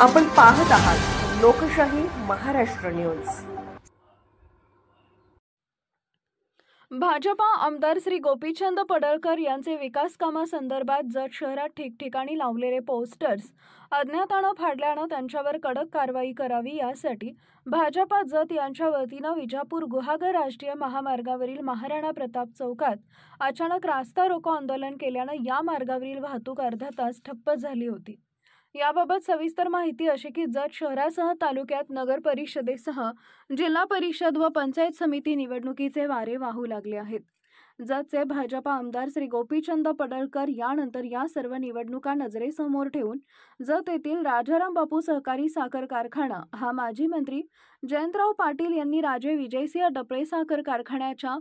आपण पाहत आहात लोकशाही महाराष्ट्र न्यूज। भाजपा आमदार श्री गोपीचंद पडळकर यांचे विकास कामासंदर्भात जत शहरात ठिकठिकाणी लावलेले पोस्टर्स अज्ञातानं फाडल्यानं त्यांच्यावर कडक कारवाई करावी यासाठी भाजपा जत यांच्या वतीनं विजापूर गुहागर राष्ट्रीय महामार्गावरील महाराणा प्रताप चौकात अचानक रास्ता रोको आंदोलन केल्यानं या मार्गावरील वाहतूक अर्धा तास ठप्प झाली होती। याबाबत सविस्तर माहिती अशी की जत शहरासह तालुक्यात नगर परिषदेसह जिल्हा परिषद व पंचायत समिती निवडणुकीचे वारे वाहू लागले आहेत। जतचे भाजपा आमदार श्री गोपीचंद पडळकर यानंतर या सर्व निवडणुका नजरेसमोर ठेवून जत येथील राजाराम बापू सहकारी साखर कारखाना हा माजी मंत्री जयंतराव पाटील यांनी राजे विजयसिंह डफळे साखर कारखान्याच्या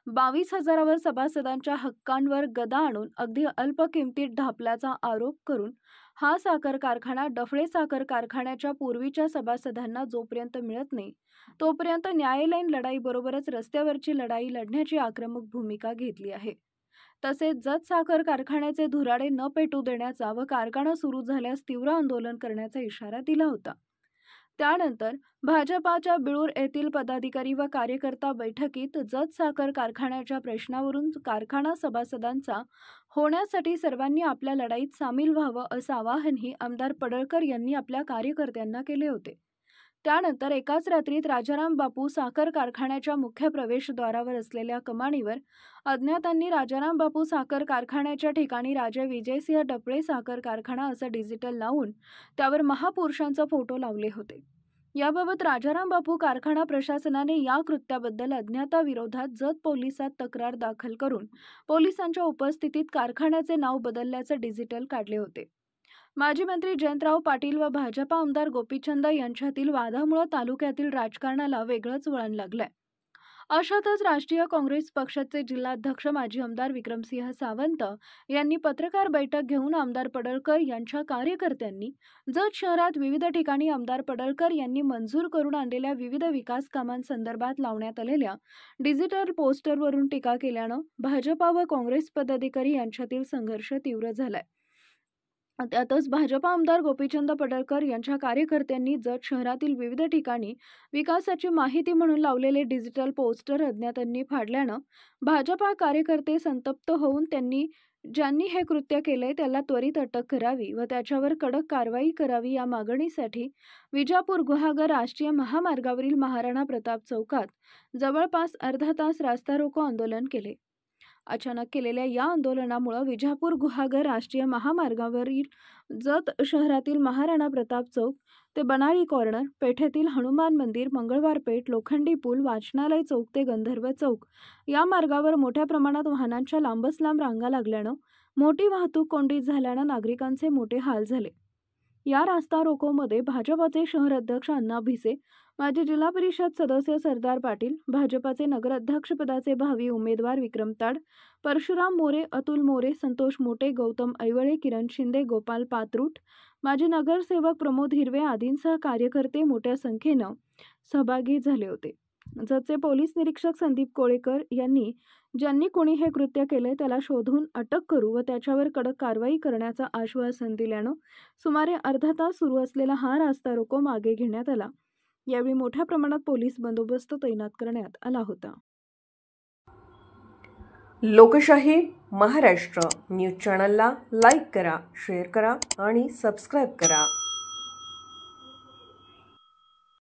22,000वर सभासदांच्या हक्कांवर गदा आणून अगदी अल्प किमतीत ढापल्याचा आरोप करून हा साखर कारखाना डफळे साखर कारखान्याच्या पूर्वीच्या सभासदांना जोपर्यंत मिळत नाही तोपर्यंत न्यायालयीन लढाईबरोबरच रस्त्यावरची लढाई लढण्याची आक्रमक भूमिका घेतली आहे। तसेच जत साखर कारखान्याचे धुराडे न पेटू देण्याचा व कारखाना सुरू झाल्यास तीव्र आंदोलन करण्याचा इशारा दिला होता। त्यानंतर भाजपाच्या बिळूर येथील पदाधिकारी व कार्यकर्ता बैठकीत जत साखर कारखान्याच्या प्रश्नावरून कारखाना सभासदांचा होण्यासाठी सर्वांनी आपल्या लढाईत सामील व्हावं असं आवाहनही आमदार पडळकर यांनी आपल्या कार्यकर्त्यांना केले होते। त्यानंतर एकाच रात्रीत राजाराम बापू साखर कारखान्याच्या मुख्य प्रवेशद्वारावर असलेल्या कमानीवर अज्ञातांनी राजाराम बापू साखर कारखान्याच्या ठिकाणी राजे विजयसिंह डफळे साखर कारखाना असं डिजिटल लावून त्यावर महापुरुषांचा फोटो लावले होते। याबाबत राजाराम बापू कारखाना प्रशासनाने या कृत्याबद्दल अज्ञाताविरोधात जत पोलिसात तक्रार दाखल करून पोलिसांच्या उपस्थितीत कारखान्याचे नाव बदलल्याचे डिजिटल काढले होते। माजी मंत्री जयंतराव पाटील व भाजपा आमदार गोपीचंद यांच्यातील वादामुळे तालुक्यातील राजकारणाला वेगळंच वळण लागलंय। अशातच राष्ट्रीय काँग्रेस पक्षाचे जिल्हाध्यक्ष माजी आमदार विक्रमसिंह सावंत यांनी पत्रकार बैठक घेऊन आमदार पडळकर यांच्या कार्यकर्त्यांनी जत शहरात विविध ठिकाणी आमदार पडळकर यांनी मंजूर करून आणलेल्या विविध विकास कामांसंदर्भात लावण्यात आलेल्या डिजिटल पोस्टरवरून टीका केल्यानं भाजपा व काँग्रेस पदाधिकारी यांच्यातील संघर्ष तीव्र झालाय। त्यातच भाजपा आमदार गोपीचंद पडळकर यांच्या कार्यकर्त्यांनी जत शहरातील विविध ठिकाणी विकासाची माहिती म्हणून लावलेले डिजिटल पोस्टर अज्ञातांनी फाडल्यानं भाजपा कार्यकर्ते संतप्त होऊन ज्यांनी हे कृत्य केले त्याला त्वरित अटक करावी व त्याच्यावर कडक कारवाई करावी या मागणीसाठी विजापूर गुहागर राष्ट्रीय महामार्गावरील महाराणा प्रताप चौकात जवळपास अर्धा तास रास्ता रोको आंदोलन केले। अचानक केलेल्या या आंदोलनामुळे विजापूर गुहागर राष्ट्रीय महामार्गावरील जत शहरातील महाराणा प्रताप चौक ते बनाळी कॉर्नर पेठेतील हनुमान मंदिर मंगळवार पेठ लोखंडी पूल वाचनालय चौक ते गंधर्व चौक या मार्गावर मोठ्या प्रमाणात वाहनांच्या लांबच लांब रांगा लागल्यानं मोठी वाहतूक कोंडी झाल्यानं नागरिकांचे मोठे हाल झाले। या रास्ता रोकोमध्ये भाजपाचे शहर अध्यक्ष अण्णा भिसे, माजी जिल्हा परिषद सदस्य सरदार पाटील, भाजपाचे नगराध्यक्षपदाचे भावी उमेदवार विक्रम ताड, परशुराम मोरे, अतुल मोरे, संतोष मोटे, गौतम ऐवळे, किरण शिंदे, गोपाल पात्रूट, माजी नगरसेवक प्रमोद हिरवे आदींसह कार्यकर्ते मोठ्या संख्येनं सहभागी झाले होते। जतचे पोलीस निरीक्षक संदीप कोळेकर यांनी ज्यांनी कोणी हे कृत्य केले त्याला शोधून अटक करू व त्याच्यावर कडक कारवाई करण्याचं आश्वासन दिल्यानं सुमारे अर्धा तास सुरू असलेला हा रास्ता रोको मागे घेण्यात आला। यावेळी मोठ्या प्रमाणात पोलीस बंदोबस्त तैनात करण्यात आला होता। लोकशाही महाराष्ट्र न्यूज चॅनलला लाईक करा, शेअर करा आणि सबस्क्राईब करा।